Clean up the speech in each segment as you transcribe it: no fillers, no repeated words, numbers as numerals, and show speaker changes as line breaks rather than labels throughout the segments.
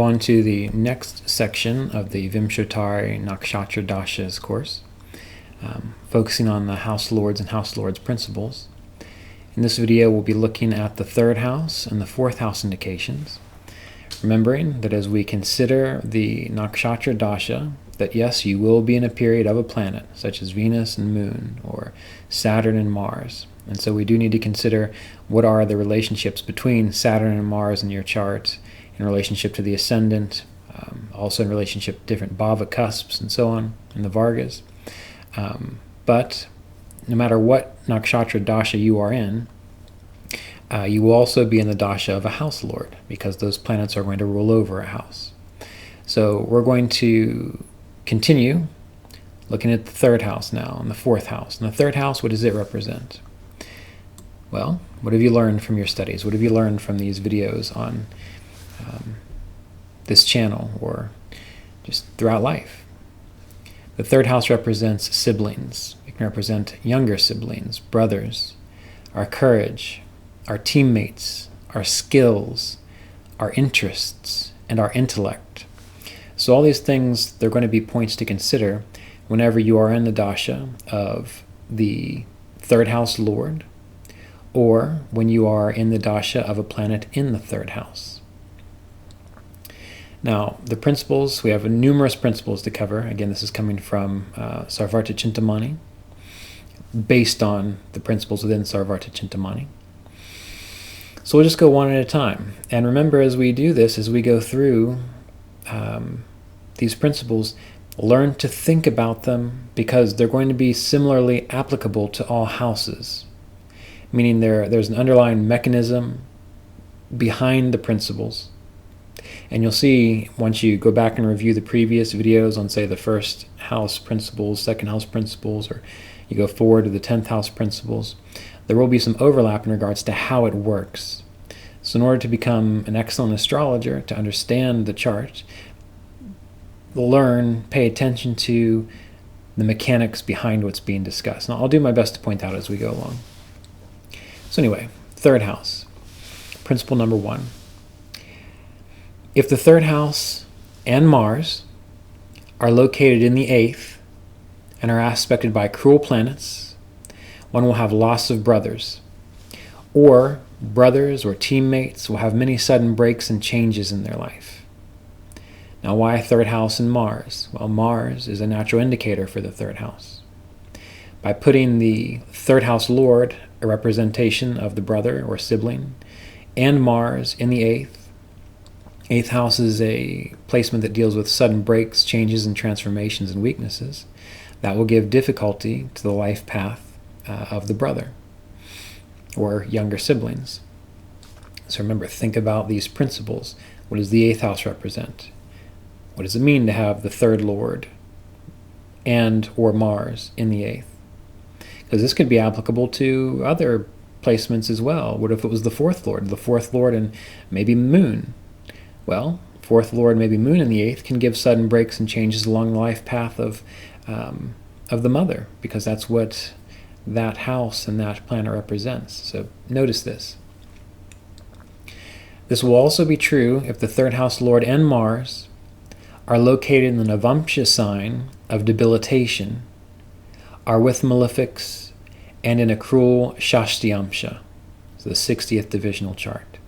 move on to the next section of the Vimshottari Nakshatra Dashas course, focusing on the House Lords and House Lords principles. In this video, we'll be looking at the third house and the fourth house indications, remembering that as we consider the Nakshatra Dasha, that yes, you will be in a period of a planet, such as Venus and Moon, or Saturn and Mars. And so we do need to consider what are the relationships between Saturn and Mars in your chart, in relationship to the ascendant, also in relationship to different bhava cusps and so on, in the Vargas. But no matter what Nakshatra Dasha you are in, you will also be in the Dasha of a house lord, because those planets are going to rule over a house. So we're going to continue looking at the third house now, and the fourth house. And the third house, what does it represent? Well, what have you learned from your studies? What have you learned from these videos on this channel, or just throughout life? The third house represents siblings. It can represent younger siblings, brothers, our courage, our teammates, our skills, our interests, and our intellect. So all these things, they're going to be points to consider whenever you are in the dasha of the third house lord, or when you are in the dasha of a planet in the third house. Now, the principles, we have numerous principles to cover. Again, this is coming from Sarvarta Chintamani, based on the principles within Sarvarta Chintamani. So we'll just go one at a time. And remember, as we do this, as we go through these principles, learn to think about them, because they're going to be similarly applicable to all houses. Meaning there's an underlying mechanism behind the principles. And you'll see, once you go back and review the previous videos on, say, the first house principles, second house principles, or you go forward to the 10th house principles, there will be some overlap in regards to how it works. So in order to become an excellent astrologer, to understand the chart, pay attention to the mechanics behind what's being discussed. And I'll do my best to point out as we go along. So anyway, third house. Principle number 1. If the third house and Mars are located in the 8th and are aspected by cruel planets, one will have loss of brothers, or brothers or teammates will have many sudden breaks and changes in their life. Now, why third house and Mars? Well, Mars is a natural indicator for the third house. By putting the third house lord, a representation of the brother or sibling, and Mars in the 8th, 8th house is a placement that deals with sudden breaks, changes, and transformations and weaknesses. That will give difficulty to the life path of the brother or younger siblings. So remember, think about these principles. What does the 8th house represent? What does it mean to have the third lord and or Mars in the 8th? Because this could be applicable to other placements as well. What if it was the fourth lord? The fourth lord and maybe Moon. Well, fourth lord, maybe Moon in the 8th can give sudden breaks and changes along the life path of the mother, because that's what that house and that planet represents. So notice this. This will also be true if the third house lord and Mars are located in the Navamsha sign of debilitation, are with malefics, and in a cruel Shashtiamsha, so the 60th divisional chart.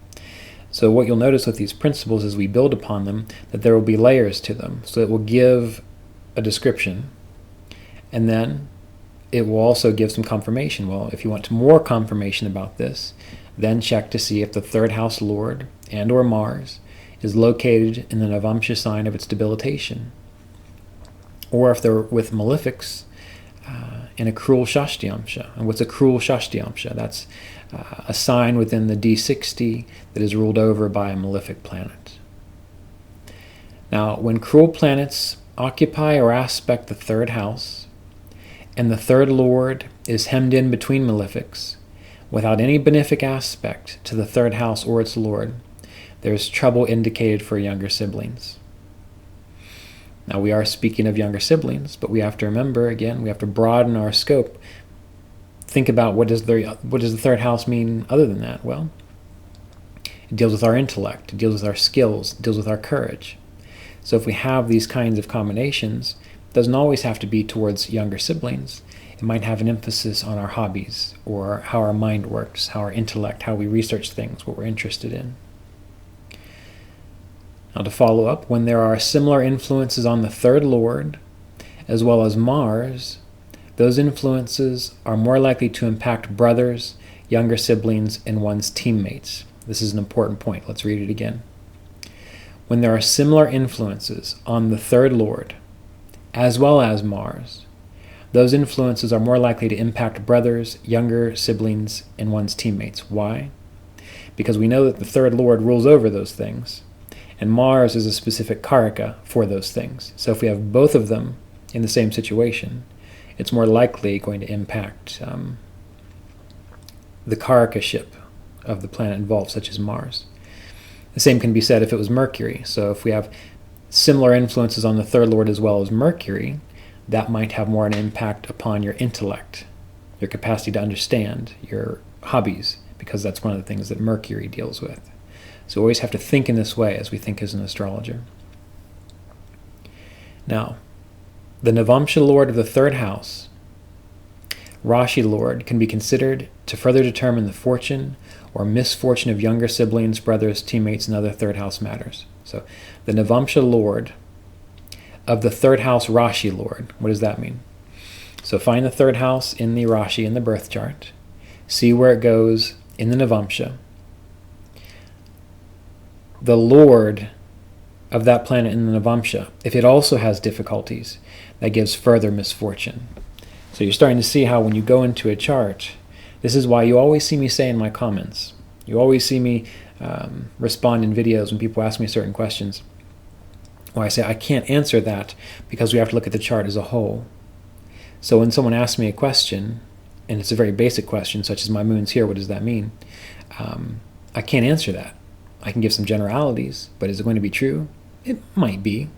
So what you'll notice with these principles as we build upon them, that there will be layers to them. So it will give a description, and then it will also give some confirmation. Well, if you want more confirmation about this, then check to see if the third house lord and or Mars is located in the Navamsha sign of its debilitation, or if they're with malefics in a cruel Shashtiamsha. And what's a cruel Shashtiamsha? That's a sign within the D60 that is ruled over by a malefic planet. Now, when cruel planets occupy or aspect the third house, and the third lord is hemmed in between malefics, without any benefic aspect to the third house or its lord, there is trouble indicated for younger siblings. Now, we are speaking of younger siblings, but we have to remember, again, we have to broaden our scope. Think about what does the third house mean other than that? Well, It deals with our intellect. It deals with our skills. It deals with our courage. So if we have these kinds of combinations, it doesn't always have to be towards younger siblings. It might have an emphasis on our hobbies, or how our mind works, how our intellect, how we research things, what we're interested in. Now to follow up, when there are similar influences on the third lord, as well as Mars, those influences are more likely to impact brothers, younger siblings, and one's teammates. This is an important point. Let's read it again. When there are similar influences on the third lord, as well as Mars, those influences are more likely to impact brothers, younger siblings, and one's teammates. Why? Because we know that the third lord rules over those things, and Mars is a specific karaka for those things. So if we have both of them in the same situation, it's more likely going to impact the karakaship of the planet involved, such as Mars. The same can be said if it was Mercury. So if we have similar influences on the third lord as well as Mercury, that might have more an impact upon your intellect, your capacity to understand, your hobbies, because that's one of the things that Mercury deals with. So we always have to think in this way as we think as an astrologer. Now, the Navamsha lord of the third house, Rashi lord, can be considered to further determine the fortune or misfortune of younger siblings, brothers, teammates, and other third house matters. So the Navamsha lord of the third house Rashi lord, what does that mean? So find the third house in the Rashi in the birth chart, see where it goes in the Navamsha. The lord of that planet in the Navamsha, if it also has difficulties, that gives further misfortune. So you're starting to see how when you go into a chart, this is why you always see me say in my comments, you always see me respond in videos when people ask me certain questions, why I say I can't answer that because we have to look at the chart as a whole. So when someone asks me a question, and it's a very basic question, such as my moon's here, what does that mean? I can't answer that. I can give some generalities, but is it going to be true? It might be,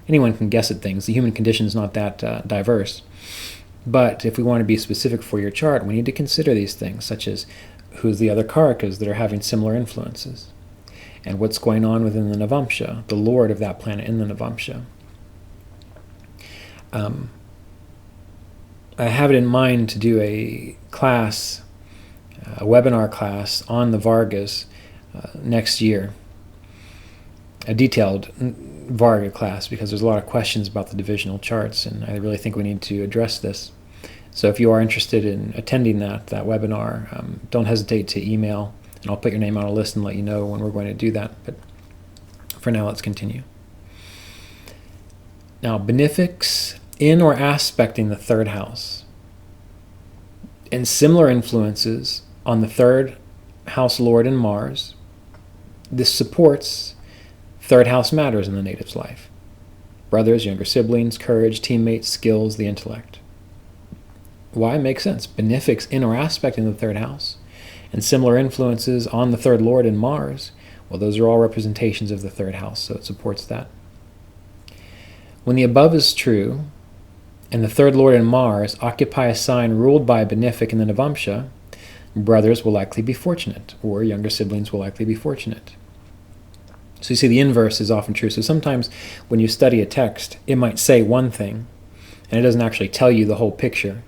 Anyone can guess at things. The human condition is not that diverse. But if we want to be specific for your chart, we need to consider these things, such as who's the other karakas that are having similar influences, and what's going on within the Navamsha, the lord of that planet in the Navamsha. I have it in mind to do a class, a webinar class on the Vargas next year, a detailed Varga class, because there's a lot of questions about the divisional charts, and I really think we need to address this. So if you are interested in attending that webinar, don't hesitate to email, and I'll put your name on a list and let you know when we're going to do that. But for now, let's continue. Now, benefics in or aspecting the third house, and similar influences on the third house lord and Mars, this supports third house matters in the native's life. Brothers, younger siblings, courage, teammates, skills, the intellect. Why? It makes sense. Benefics in or aspect in the third house, and similar influences on the third lord and Mars, well, those are all representations of the third house, so it supports that. When the above is true, and the third lord and Mars occupy a sign ruled by a benefic in the Navamsha, brothers will likely be fortunate, or younger siblings will likely be fortunate. So you see, the inverse is often true. So sometimes when you study a text, it might say one thing, and it doesn't actually tell you the whole picture.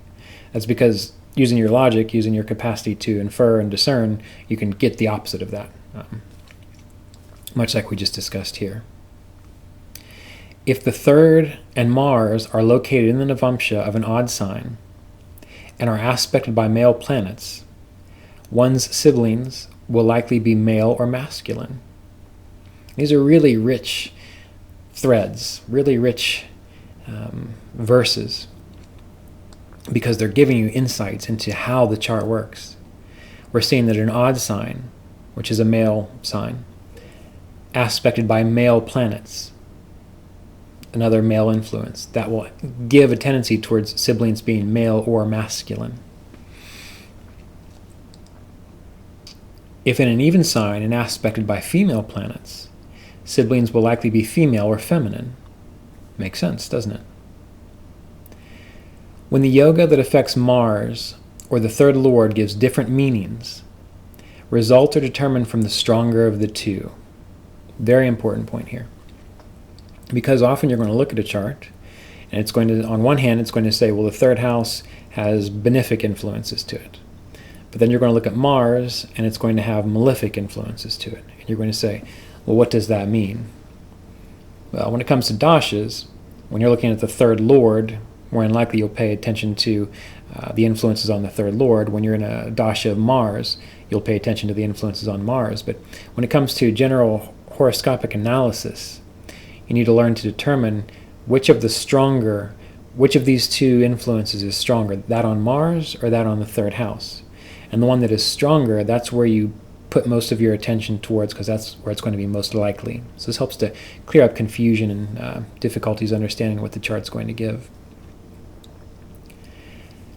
That's because using your logic, using your capacity to infer and discern, you can get the opposite of that, much like we just discussed here. If the third and Mars are located in the Navamsha of an odd sign and are aspected by male planets, one's siblings will likely be male or masculine. These are really rich threads, really rich verses, because they're giving you insights into how the chart works. We're seeing that an odd sign, which is a male sign, aspected by male planets, another male influence, that will give a tendency towards siblings being male or masculine. If in an even sign and aspected by female planets, siblings will likely be female or feminine. Makes sense, doesn't it? When the yoga that affects Mars or the third lord gives different meanings, Results are determined from the stronger of the two. Very important point here. Because often you're going to look at a chart, and it's going to, on one hand, it's going to say, well, the third house has benefic influences to it. But then you're going to look at Mars, and it's going to have malefic influences to it. And you're going to say, well, what does that mean? Well, when it comes to dashas, when you're looking at the third lord, more than likely you'll pay attention to the influences on the third lord. When you're in a dasha of Mars, you'll pay attention to the influences on Mars. But when it comes to general horoscopic analysis, you need to learn to determine which of these two influences is stronger, that on Mars or that on the third house. And the one that is stronger, that's where you put most of your attention towards, because that's where it's going to be most likely. So this helps to clear up confusion and difficulties understanding what the chart's going to give.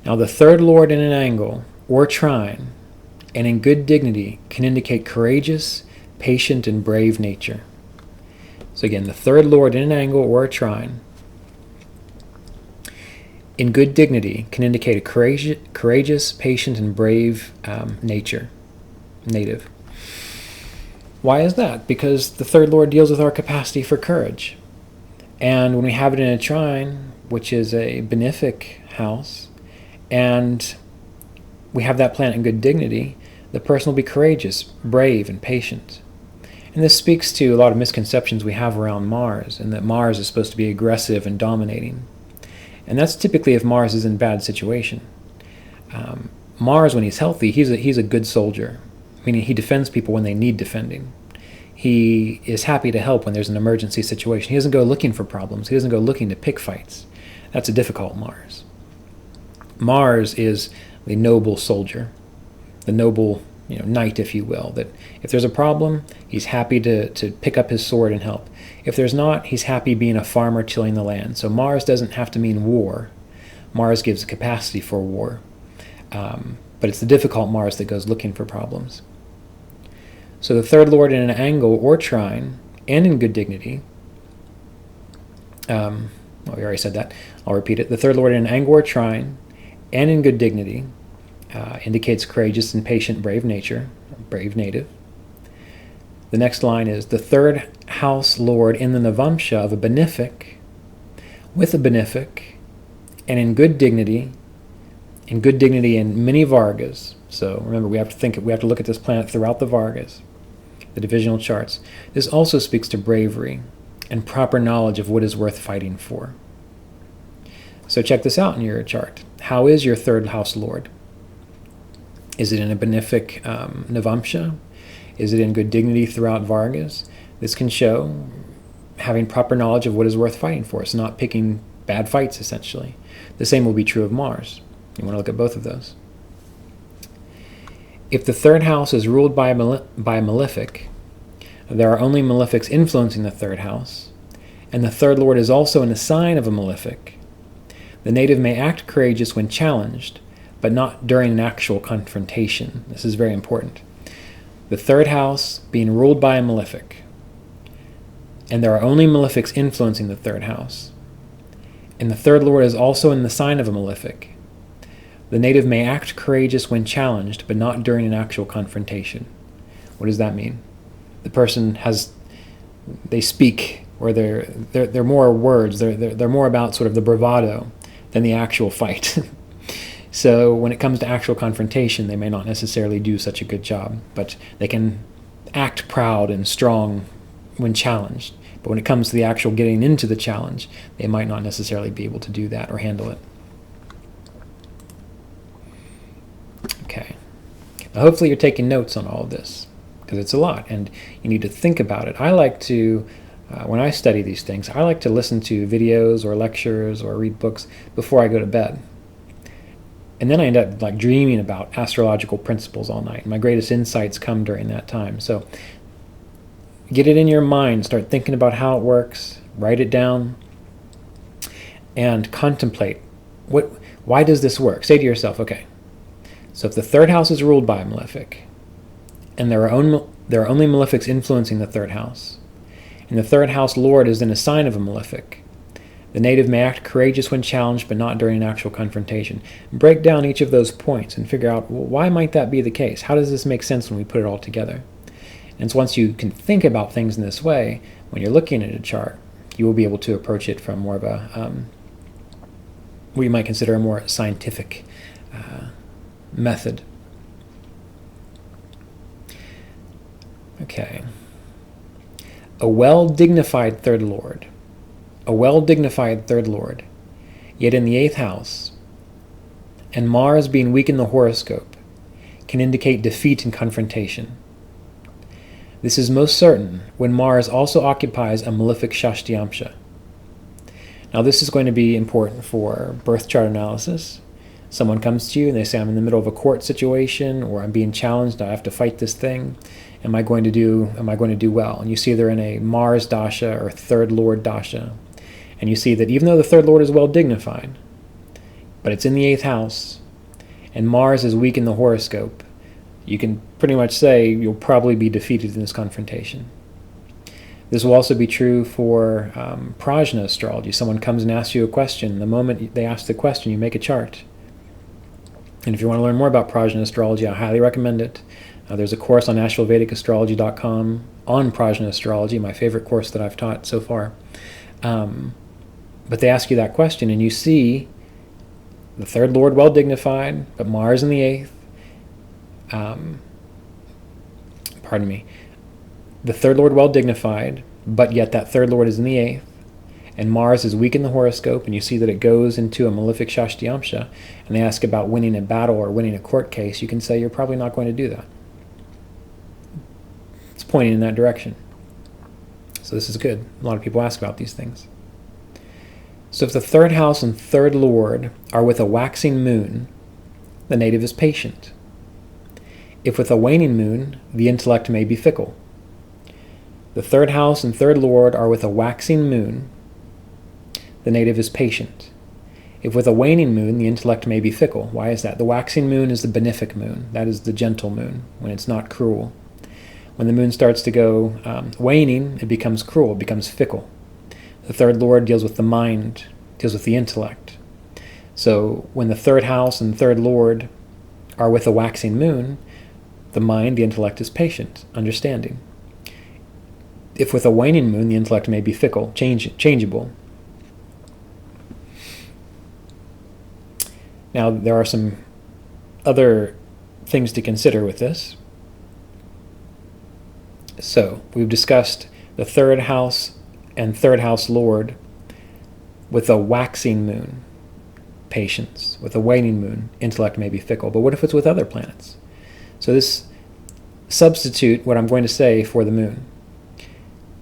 Now, the third lord in an angle or trine and in good dignity can indicate courageous, patient, and brave nature. So again, the third lord in an angle or a trine in good dignity can indicate a courageous, patient, and brave native. Why is that? Because the third lord deals with our capacity for courage. And when we have it in a trine, which is a benefic house, and we have that planet in good dignity, the person will be courageous, brave, and patient. And this speaks to a lot of misconceptions we have around Mars, and that Mars is supposed to be aggressive and dominating. And that's typically if Mars is in bad situation. Mars, when he's healthy, he's a good soldier, meaning he defends people when they need defending. He is happy to help when there's an emergency situation. He doesn't go looking for problems. He doesn't go looking to pick fights. That's a difficult Mars. Mars is the noble soldier, the noble knight, if you will, that if there's a problem, he's happy to pick up his sword and help. If there's not, he's happy being a farmer tilling the land. So Mars doesn't have to mean war. Mars gives a capacity for war. But it's the difficult Mars that goes looking for problems. So the third lord in an angle or trine and in good dignity, we already said that. I'll repeat it. The third lord in an angle or trine and in good dignity indicates courageous and patient, brave nature, brave native. The next line is the third house lord in the Navamsha of a benefic, with a benefic, and in good dignity in many Vargas. So remember, we have to look at this planet throughout the Vargas, the divisional charts. This also speaks to bravery and proper knowledge of what is worth fighting for. So check this out in your chart. How is your third house lord? Is it in a benefic Navamsha? Is it in good dignity throughout Vargas? This can show having proper knowledge of what is worth fighting for. It's not picking bad fights, essentially. The same will be true of Mars. You want to look at both of those. If the third house is ruled by a malefic, there are only malefics influencing the third house, and the third lord is also in a sign of a malefic, the native may act courageous when challenged, but not during an actual confrontation. This is very important. The third house being ruled by a malefic, and there are only malefics influencing the third house, and the third lord is also in the sign of a malefic. The native may act courageous when challenged, but not during an actual confrontation. What does that mean? The person they speak, or they're more words. They're more about sort of the bravado than the actual fight. So when it comes to actual confrontation, they may not necessarily do such a good job, but they can act proud and strong when challenged. But when it comes to the actual getting into the challenge, they might not necessarily be able to do that or handle it. Okay. Now hopefully you're taking notes on all of this, because it's a lot, and you need to think about it. I like to, when I study these things, I like to listen to videos or lectures or read books before I go to bed. And then I end up dreaming about astrological principles all night. My greatest insights come during that time. So get it in your mind, start thinking about how it works, write it down, and contemplate. Why does this work? Say to yourself, okay, so if the third house is ruled by a malefic, and there are only malefics influencing the third house, and the third house lord is in a sign of a malefic, The native may act courageous when challenged, but not during an actual confrontation. Break down each of those points and figure out, well, why might that be the case? How does this make sense when we put it all together? And so once you can think about things in this way, when you're looking at a chart, you will be able to approach it from more of a, what you might consider a more scientific method. Okay. A well-dignified third lord. A well-dignified third lord, yet in the 8th house, and Mars being weak in the horoscope, can indicate defeat and confrontation. This is most certain when Mars also occupies a malefic Shashtiamsha. Now this is going to be important for birth chart analysis. Someone comes to you and they say, I'm in the middle of a court situation, or I'm being challenged, I have to fight this thing. Am I going to do well? And you see they're in a Mars Dasha or third lord Dasha. And you see that even though the third lord is well dignified, but it's in the 8th house, and Mars is weak in the horoscope, you can pretty much say you'll probably be defeated in this confrontation. This will also be true for Prajna astrology. Someone comes and asks you a question. The moment they ask the question, you make a chart. And if you want to learn more about Prajna astrology, I highly recommend it. There's a course on AshevilleVedicAstrology.com on Prajna astrology, my favorite course that I've taught so far. But they ask you that question, and you see the third lord well dignified, but Mars in the 8th. The third lord well dignified, but yet that third lord is in the 8th, and Mars is weak in the horoscope, and you see that it goes into a malefic Shashtiamsha, and they ask about winning a battle or winning a court case, you can say you're probably not going to do that. It's pointing in that direction. So this is good. A lot of people ask about these things. So if the third house and third lord are with a waxing moon, the native is patient. If with a waning moon, the intellect may be fickle. The third house and third lord are with a waxing moon, the native is patient. If with a waning moon, the intellect may be fickle. Why is that? The waxing moon is the benefic moon. That is the gentle moon, when it's not cruel. When the moon starts to go waning, it becomes cruel, it becomes fickle. The third lord deals with the mind, deals with the intellect. So when the third house and third lord are with a waxing moon, the mind, the intellect is patient, understanding. If with a waning moon, the intellect may be fickle, changeable. Now, there are some other things to consider with this. So, we've discussed the third house and third house lord with a waxing moon, patience. With a waning moon, intellect may be fickle. But what if it's with other planets? So this substitute what I'm going to say for the moon.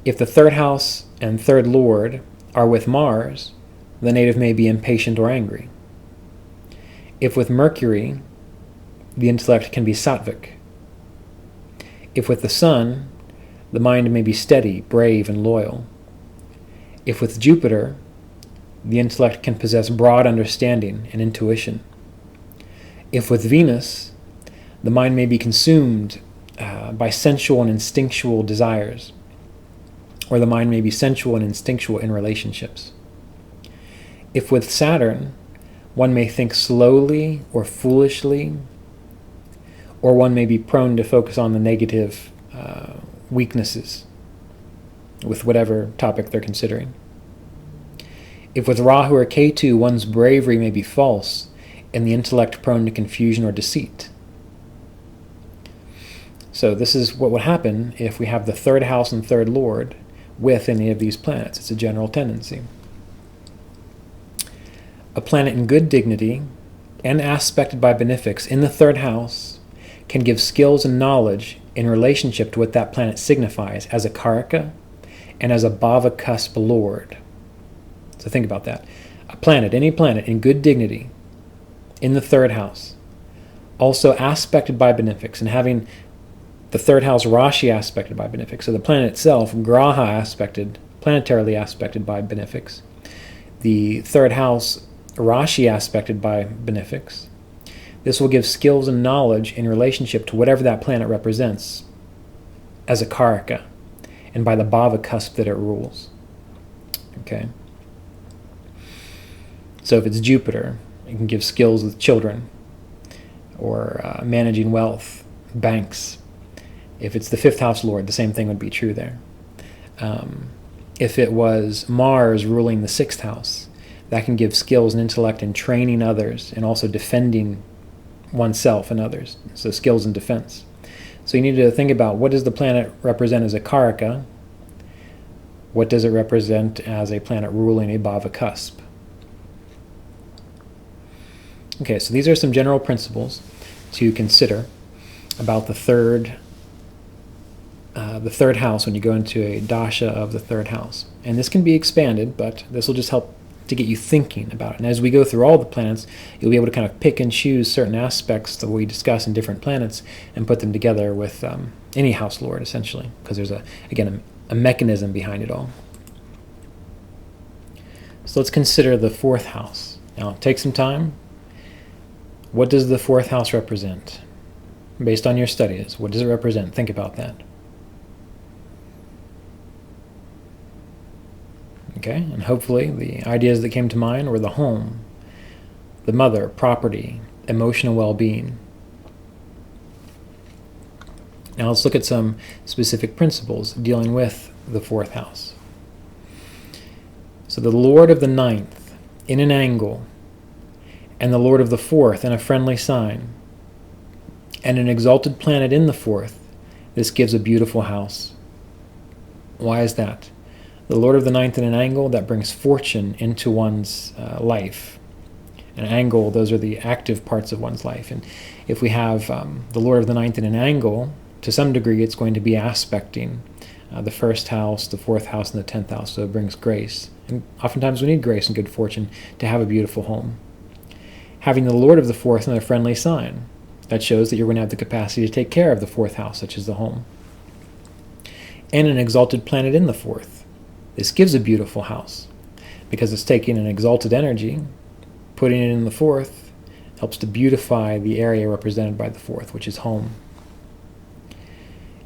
If the third house and third lord are with Mars, the native may be impatient or angry. If with Mercury, the intellect can be sattvic. If with the sun, the mind may be steady, brave, and loyal. If with Jupiter, the intellect can possess broad understanding and intuition. If with Venus, the mind may be consumed by sensual and instinctual desires, or the mind may be sensual and instinctual in relationships. If with Saturn, one may think slowly or foolishly, or one may be prone to focus on the negative weaknesses with whatever topic they're considering. If with Rahu or Ketu, one's bravery may be false, and the intellect prone to confusion or deceit. So this is what would happen if we have the third house and third lord with any of these planets. It's a general tendency. A planet in good dignity and aspected by benefics in the third house can give skills and knowledge in relationship to what that planet signifies as a karaka and as a bhava cusp lord. So think about that. A planet, any planet in good dignity in the third house, also aspected by benefics, and having the third house Rashi aspected by benefics. So the planet itself, Graha aspected, planetarily aspected by benefics. The third house Rashi aspected by benefics. This will give skills and knowledge in relationship to whatever that planet represents as a karaka, and by the bhava cusp that it rules. Okay. So if it's Jupiter, it can give skills with children or managing wealth, banks. If it's the fifth house lord, the same thing would be true there. If it was Mars ruling the sixth house, that can give skills and intellect in training others and also defending oneself and others. So skills in defense. So you need to think about, what does the planet represent as a Karaka? What does it represent as a planet ruling a Bhava cusp? Okay, so these are some general principles to consider about the third house when you go into a dasha of the third house. And this can be expanded, but this will just help to get you thinking about it. And as we go through all the planets, you'll be able to kind of pick and choose certain aspects that we discuss in different planets and put them together with any house lord, essentially, because there's, again, a mechanism behind it all. So let's consider the fourth house. Now, take some time. What does the fourth house represent? Based on your studies, what does it represent? Think about that. Okay, and hopefully the ideas that came to mind were the home, the mother, property, emotional well-being. Now let's look at some specific principles dealing with the fourth house. So the Lord of the ninth in an angle, and the Lord of the fourth in a friendly sign, and an exalted planet in the fourth, this gives a beautiful house. Why is that? The Lord of the ninth in an angle, that brings fortune into one's life. An angle, those are the active parts of one's life. And if we have the Lord of the ninth in an angle, to some degree it's going to be aspecting the first house, the fourth house, and the 10th house. So it brings grace. And oftentimes we need grace and good fortune to have a beautiful home. Having the Lord of the fourth in a friendly sign, that shows that you're going to have the capacity to take care of the fourth house, such as the home. And an exalted planet in the fourth. This gives a beautiful house because it's taking an exalted energy, putting it in the fourth, helps to beautify the area represented by the fourth, which is home.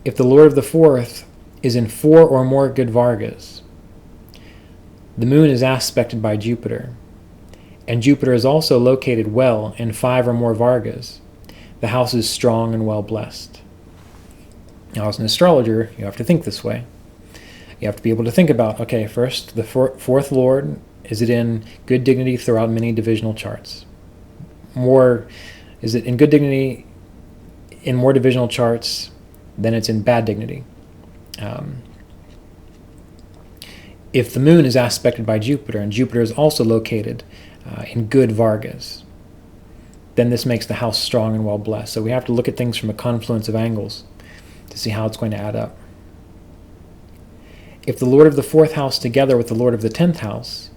If the Lord of the fourth is in 4 or more good Vargas, the moon is aspected by Jupiter, and Jupiter is also located well in 5 or more Vargas, the house is strong and well blessed. Now, as an astrologer, you have to think this way. You have to be able to think about, okay, first, the fourth lord, is it in good dignity throughout many divisional charts? Is it in good dignity in more divisional charts than it's in bad dignity? If the moon is aspected by Jupiter, and Jupiter is also located in good Vargas, then this makes the house strong and well blessed. So we have to look at things from a confluence of angles to see how it's going to add up. If the Lord of the fourth house together with the Lord of the 10th house,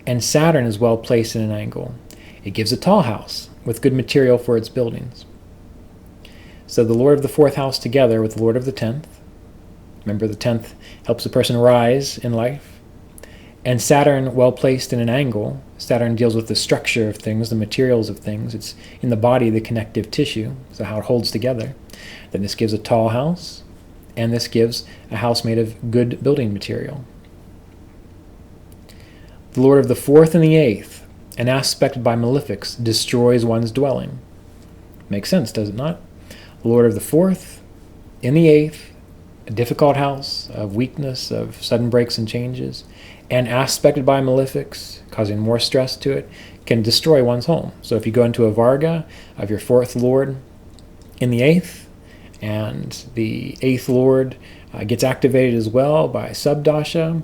and Saturn is well placed in an angle, it gives a tall house with good material for its buildings. So the Lord of the fourth house together with the Lord of the 10th, remember the 10th helps a person rise in life, and Saturn well placed in an angle. Saturn deals with the structure of things, the materials of things. It's in the body, the connective tissue, so how it holds together. Then this gives a tall house, and this gives a house made of good building material. The Lord of the fourth and the 8th, an aspect by malefics, destroys one's dwelling. Makes sense, does it not? The Lord of the fourth in the 8th, a difficult house of weakness, of sudden breaks and changes, and aspected by malefics, causing more stress to it, can destroy one's home. So if you go into a Varga of your fourth lord in the 8th, and the 8th lord gets activated as well by subdasha,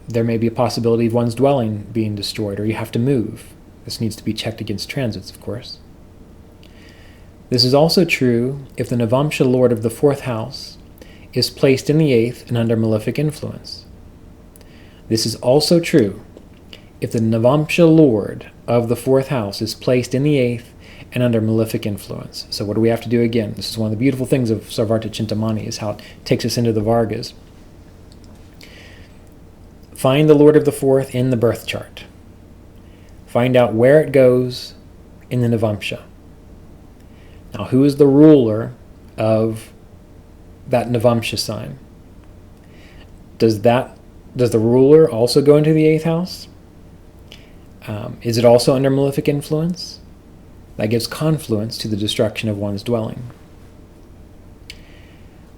there may be a possibility of one's dwelling being destroyed, or you have to move. This needs to be checked against transits, of course. This is also true if the Navamsha lord of the fourth house is placed in the 8th and under malefic influence. This is also true if the Navamsha lord of the fourth house is placed in the 8th and under malefic influence. So what do we have to do again? This is one of the beautiful things of Sarvarta Chintamani, is how it takes us into the Vargas. Find the Lord of the fourth in the birth chart. Find out where it goes in the Navamsha. Now, who is the ruler of that Navamsha sign? Does the ruler also go into the 8th house? Is it also under malefic influence? That gives confluence to the destruction of one's dwelling.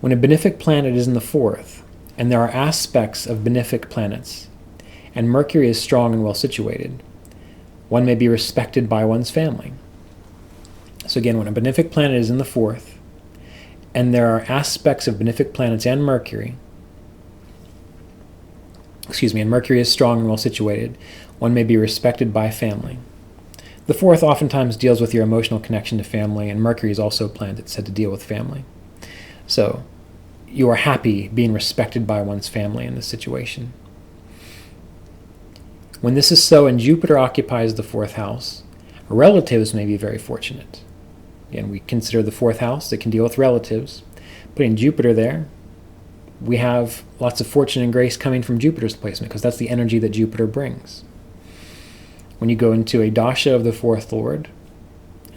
When a benefic planet is in the 4th, and there are aspects of benefic planets, and Mercury is strong and well situated, one may be respected by one's family. So again, when a benefic planet is in the 4th, and there are aspects of benefic planets and Mercury, and Mercury is strong and well situated, one may be respected by family. The 4th oftentimes deals with your emotional connection to family, and Mercury is also a planet that's said to deal with family. So you are happy being respected by one's family in this situation. When this is so and Jupiter occupies the 4th house, relatives may be very fortunate. Again, we consider the 4th house that can deal with relatives. Putting Jupiter there, we have lots of fortune and grace coming from Jupiter's placement, because that's the energy that Jupiter brings. When you go into a dasha of the 4th lord,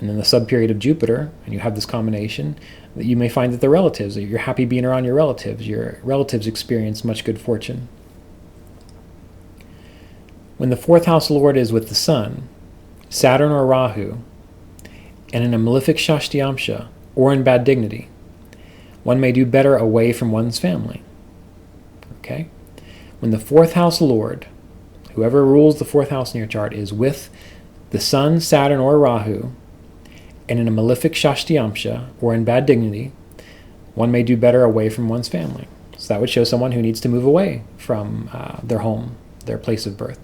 and then the subperiod of Jupiter, and you have this combination, that you may find that the relatives, you're happy being around your relatives experience much good fortune. When the 4th house lord is with the sun, Saturn or Rahu, and in a malefic shashtiamsha, or in bad dignity, one may do better away from one's family. Okay? When the 4th house lord, whoever rules the 4th house in your chart, is with the sun, Saturn, or Rahu, and in a malefic shashtiamsha, or in bad dignity, one may do better away from one's family. So that would show someone who needs to move away from their home, their place of birth.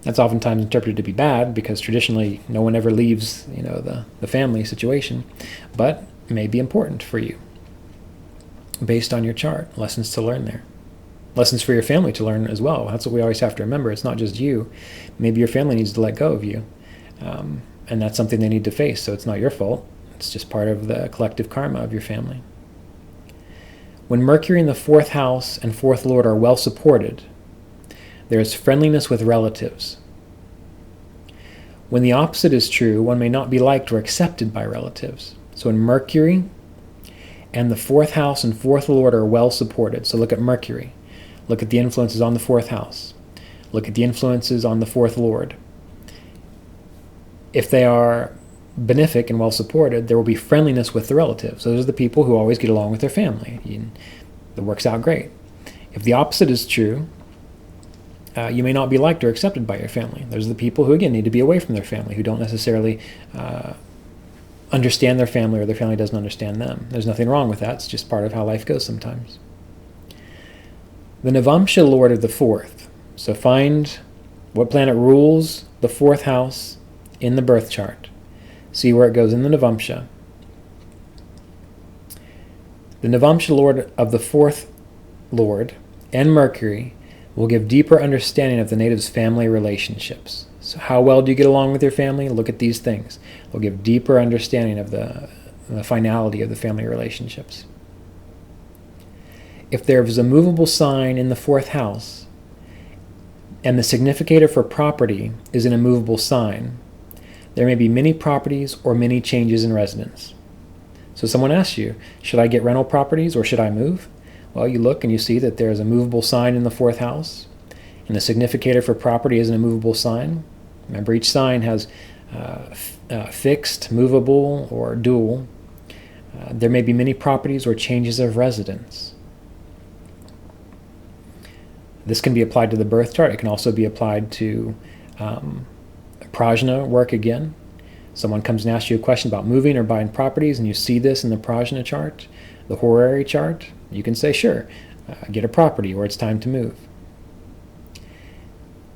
That's oftentimes interpreted to be bad, because traditionally no one ever leaves the family situation, but may be important for you based on your chart. Lessons to learn there. Lessons for your family to learn as well. That's what we always have to remember. It's not just you. Maybe your family needs to let go of you. And that's something they need to face, so it's not your fault. It's just part of the collective karma of your family. When Mercury in the 4th house and 4th lord are well supported, there is friendliness with relatives. When the opposite is true, one may not be liked or accepted by relatives. So when Mercury and the 4th house and 4th lord are well supported, so look at Mercury, look at the influences on the 4th house, look at the influences on the 4th lord. If they are benefic and well supported, there will be friendliness with the relatives. So those are the people who always get along with their family. That works out great. If the opposite is true, you may not be liked or accepted by your family. Those are the people who, again, need to be away from their family, who don't necessarily understand their family, or their family doesn't understand them. There's nothing wrong with that. It's just part of how life goes sometimes. The Navamsha lord of the 4th. So find what planet rules the 4th house in the birth chart. See where it goes in the Navamsha. The Navamsha lord of the 4th lord and Mercury will give deeper understanding of the native's family relationships. So how well do you get along with your family? Look at these things. They'll give deeper understanding of the finality of the family relationships. If there is a movable sign in the 4th house, and the significator for property is an immovable sign, there may be many properties or many changes in residence. So someone asks you, should I get rental properties or should I move? Well, you look and you see that there's a movable sign in the 4th house, and the significator for property is an immovable sign. Remember, each sign has fixed, movable, or dual. There may be many properties or changes of residence. This can be applied to the birth chart. It can also be applied to prajna work again. Someone comes and asks you a question about moving or buying properties, and you see this in the prajna chart, the horary chart. You can say, sure, get a property, or it's time to move.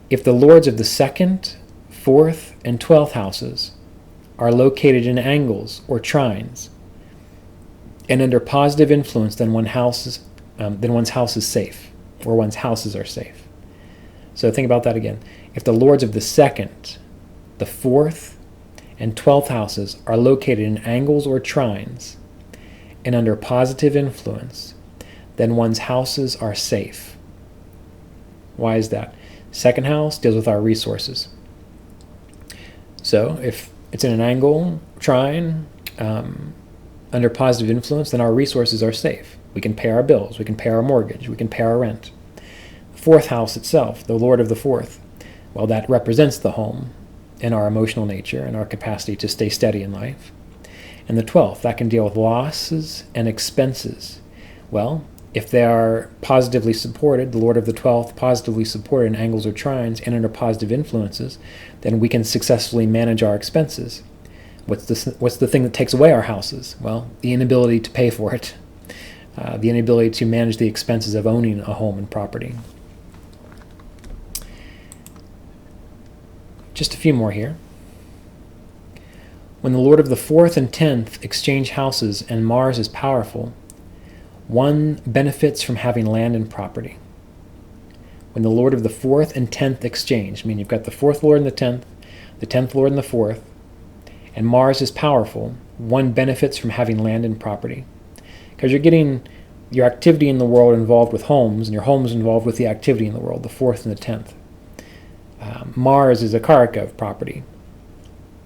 If the lords of the 2nd, 4th, and 12th houses are located in angles or trines and under positive influence, then one's house is safe, or one's houses are safe. So think about that again. If the lords of the 2nd, the 4th, and 12th houses are located in angles or trines and under positive influence, then one's houses are safe. Why is that? 2nd house deals with our resources. So if it's in an angle, trine, under positive influence, then our resources are safe. We can pay our bills, we can pay our mortgage, we can pay our rent. The 4th house itself, the lord of the 4th, Well, that represents the home and our emotional nature and our capacity to stay steady in life. And the 12th, that can deal with losses and expenses. Well, if they are positively supported, the Lord of the 12th positively supported in angles or trines and under positive influences, then we can successfully manage our expenses. What's the thing that takes away our houses? Well, the inability to pay for it, the inability to manage the expenses of owning a home and property. Just a few more here. When the Lord of the 4th and 10th exchange houses and Mars is powerful, one benefits from having land and property. When the Lord of the 4th and 10th exchange, I mean, you've got the 4th Lord and the 10th Lord and the 4th, and Mars is powerful, one benefits from having land and property. Because you're getting your activity in the world involved with homes, and your homes involved with the activity in the world, the 4th and the 10th. Mars is a karaka of property.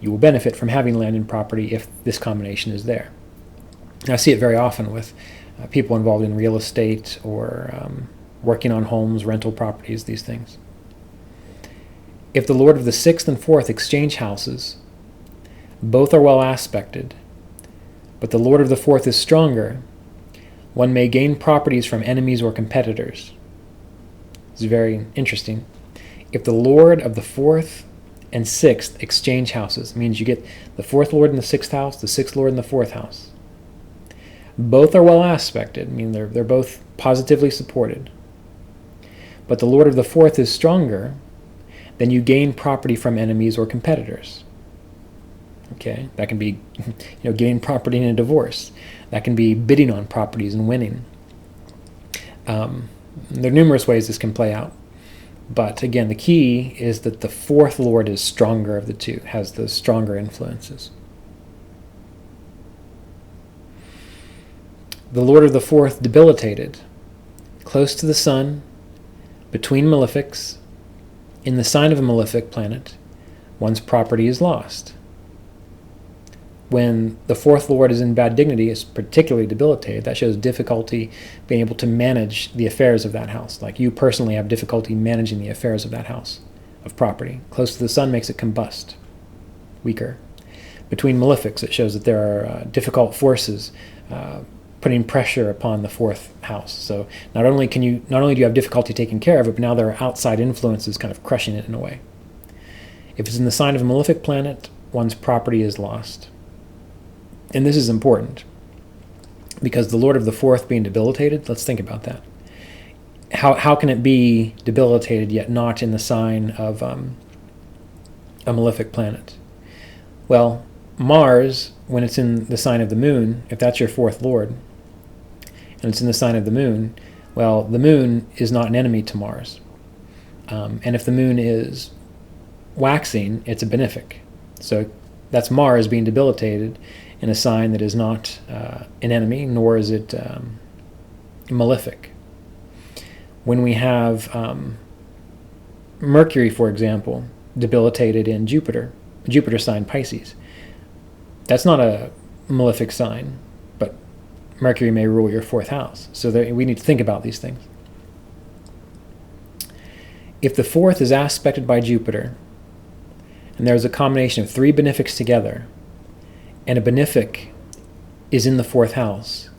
You will benefit from having land and property if this combination is there. I see it very often with people involved in real estate or working on homes, rental properties, these things. If the Lord of the 6th and 4th exchange houses, both are well aspected, but the Lord of the 4th is stronger, one may gain properties from enemies or competitors. It's very interesting. If the Lord of the 4th and 6th exchange houses, it means you get the 4th Lord in the 6th house, the 6th Lord in the 4th house. Both are well aspected, I mean they're both positively supported. But the Lord of the 4th is stronger, then you gain property from enemies or competitors. Okay, that can be gaining property in a divorce. That can be bidding on properties and winning. There are numerous ways this can play out. But again, the key is that the 4th Lord is stronger of the two, has the stronger influences. The Lord of the 4th debilitated, close to the sun, between malefics, in the sign of a malefic planet, one's property is lost. When the 4th Lord is in bad dignity, is particularly debilitated, that shows difficulty being able to manage the affairs of that house. Like you personally have difficulty managing the affairs of that house, of property. Close to the sun makes it combust, weaker. Between malefics, it shows that there are difficult forces putting pressure upon the 4th house. So not only do you have difficulty taking care of it, but now there are outside influences kind of crushing it in a way. If it's in the sign of a malefic planet, one's property is lost. And this is important because the Lord of the 4th being debilitated, let's think about that. How can it be debilitated yet not in the sign of a malefic planet? Well, Mars, when it's in the sign of the moon, if that's your 4th Lord, and it's in the sign of the moon, well, the moon is not an enemy to Mars. And if the moon is waxing, it's a benefic. So that's Mars being debilitated in a sign that is not an enemy, nor is it malefic. When we have Mercury, for example, debilitated in Jupiter sign Pisces, that's not a malefic sign, but Mercury may rule your 4th house. So we need to think about these things. If the 4th is aspected by Jupiter, and there's a combination of 3 benefics together, and a benefic is in the 4th house,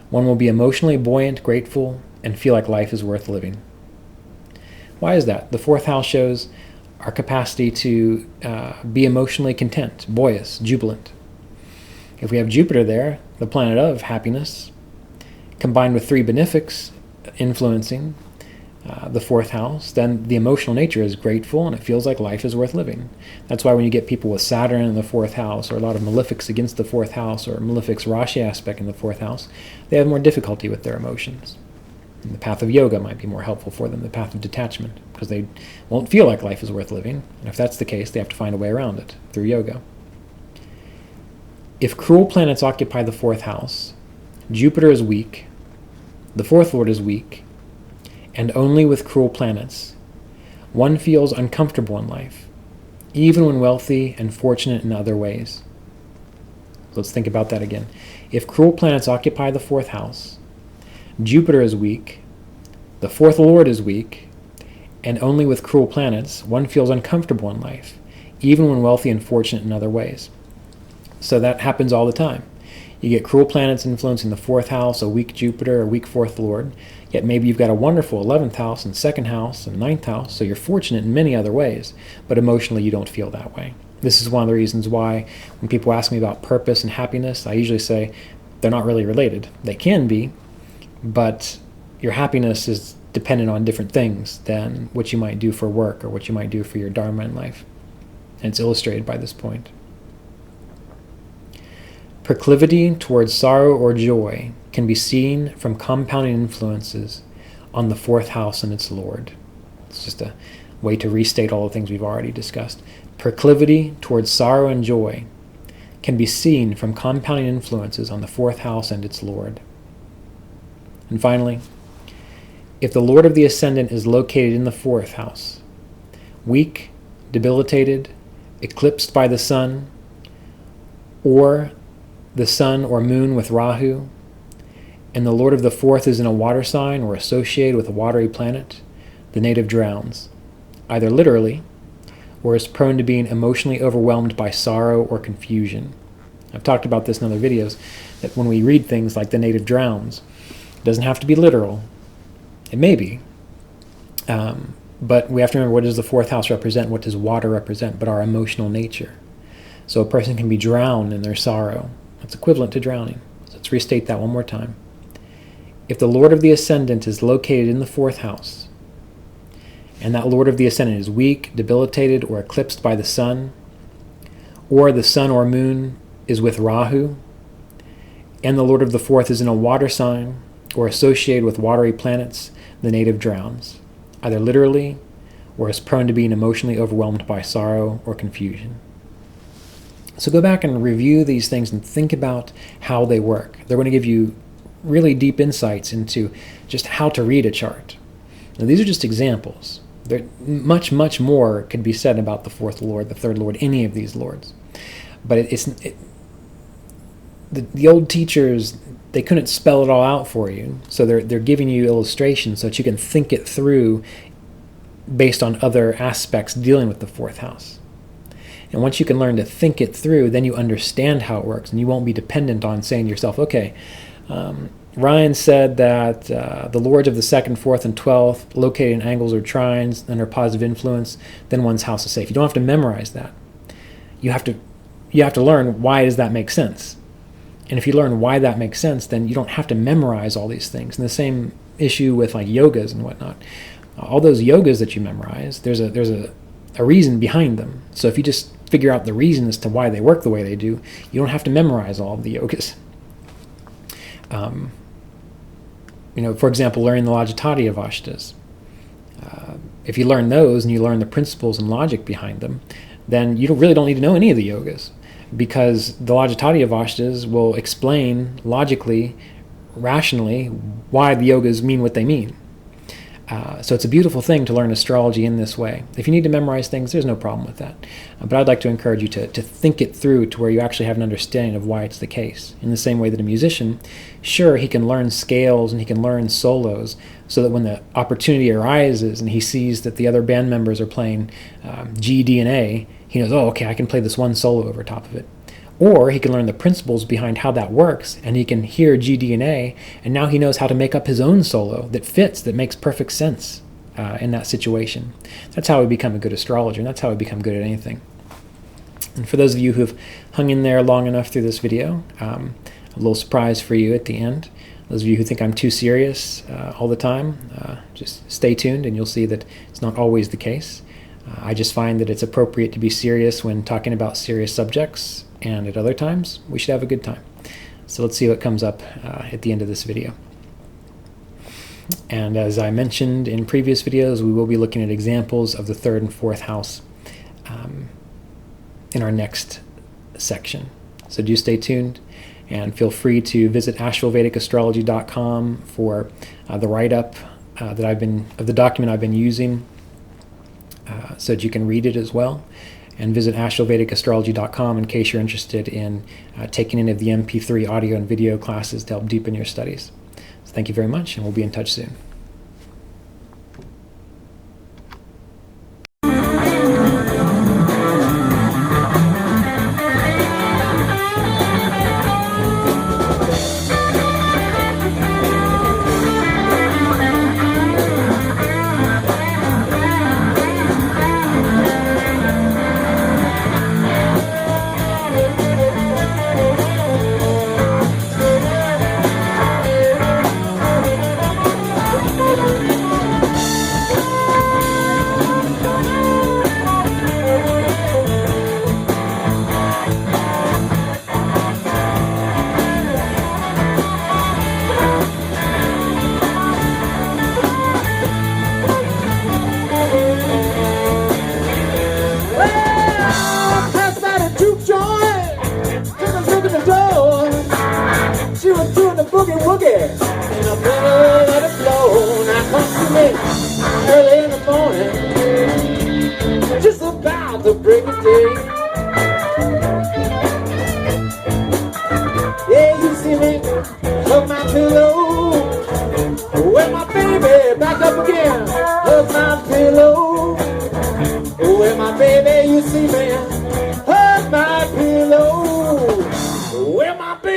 one will be emotionally buoyant, grateful, and feel like life is worth living. Why is that? The 4th house shows our capacity to be emotionally content, joyous, jubilant. If we have Jupiter there, the planet of happiness, combined with 3 benefics influencing the 4th house, then the emotional nature is grateful and it feels like life is worth living. That's why when you get people with Saturn in the 4th house, or a lot of malefics against the 4th house, or malefics Rashi aspect in the 4th house, they have more difficulty with their emotions. And the path of yoga might be more helpful for them, the path of detachment, because they won't feel like life is worth living. And if that's the case, they have to find a way around it through yoga. If cruel planets occupy the 4th house, Jupiter is weak, the 4th Lord is weak, and only with cruel planets, one feels uncomfortable in life, even when wealthy and fortunate in other ways. Let's think about that again. If cruel planets occupy the 4th house, Jupiter is weak, the 4th Lord is weak, and only with cruel planets, one feels uncomfortable in life, even when wealthy and fortunate in other ways. So that happens all the time. You get cruel planets influencing the 4th house, a weak Jupiter, a weak 4th Lord, yet maybe you've got a wonderful 11th house and 2nd house and 9th house, so you're fortunate in many other ways, but emotionally you don't feel that way. This is one of the reasons why when people ask me about purpose and happiness, I usually say they're not really related. They can be, but your happiness is dependent on different things than what you might do for work or what you might do for your dharma in life. And it's illustrated by this point. Proclivity towards sorrow or joy can be seen from compounding influences on the 4th house and its lord. It's just a way to restate all the things we've already discussed. Proclivity towards sorrow and joy can be seen from compounding influences on the 4th house and its lord. And finally, if the lord of the ascendant is located in the 4th house, weak, debilitated, eclipsed by the sun, or the sun or moon with Rahu, and the lord of the 4th is in a water sign or associated with a watery planet, the native drowns, either literally or is prone to being emotionally overwhelmed by sorrow or confusion. I've talked about this in other videos, that when we read things like the native drowns, it doesn't have to be literal. It may be, but we have to remember, what does the 4th house represent? What does water represent? But our emotional nature. So a person can be drowned in their sorrow. That's equivalent to drowning. So let's restate that one more time. If the lord of the ascendant is located in the 4th house, and that lord of the ascendant is weak, debilitated, or eclipsed by the sun, or the sun or moon is with Rahu, and the lord of the 4th is in a water sign or associated with watery planets, the native drowns, either literally or is prone to being emotionally overwhelmed by sorrow or confusion. So go back and review these things and think about how they work. They're going to give you really deep insights into just how to read a chart. Now, these are just examples. Much, much more could be said about the 4th Lord, the 3rd Lord, any of these lords. But the old teachers, they couldn't spell it all out for you. So they're giving you illustrations so that you can think it through based on other aspects dealing with the 4th house. And once you can learn to think it through, then you understand how it works, and you won't be dependent on saying to yourself, okay, Ryan said that the lords of the 2nd, 4th, and 12th located in angles or trines and are positive influence, then one's house is safe. You don't have to memorize that. You have to learn, why does that make sense? And if you learn why that makes sense, then you don't have to memorize all these things. And the same issue with like yogas and whatnot. All those yogas that you memorize, there's a reason behind them. So if you just figure out the reason as to why they work the way they do, you don't have to memorize all of the yogas. For example, learning the Lajatati Avashtas. If you learn those and you learn the principles and logic behind them, then you really don't need to know any of the yogas, because the Lajatati Avashtas will explain logically, rationally, why the yogas mean what they mean. So it's a beautiful thing to learn astrology in this way. If you need to memorize things, there's no problem with that. But I'd like to encourage you to think it through to where you actually have an understanding of why it's the case. In the same way that a musician, sure, he can learn scales and he can learn solos so that when the opportunity arises and he sees that the other band members are playing G, D, and A, he knows, oh, okay, I can play this one solo over top of it. Or he can learn the principles behind how that works, and he can hear G, D, and A, and now he knows how to make up his own solo that fits, that makes perfect sense in that situation. That's how we become a good astrologer, and that's how we become good at anything. And for those of you who have hung in there long enough through this video, a little surprise for you at the end. Those of you who think I'm too serious all the time, just stay tuned, and you'll see that it's not always the case. I just find that it's appropriate to be serious when talking about serious subjects, and at other times, we should have a good time. So let's see what comes up at the end of this video. And as I mentioned in previous videos, we will be looking at examples of the 3rd and 4th house in our next section. So do stay tuned, and feel free to visit AshevilleVedicAstrology.com for the write-up of the document I've been using, so that you can read it as well. And visit AshevilleVedicAstrology.com in case you're interested in taking any of the MP3 audio and video classes to help deepen your studies. So thank you very much, and we'll be in touch soon.
yeah. And I'm gonna let it flow. Now come to me early in the morning, just about to break of day. Yeah, you see me, hug my pillow. Where my baby, back up again, hug my pillow. Where my baby, you see me, hug my pillow. Where my baby.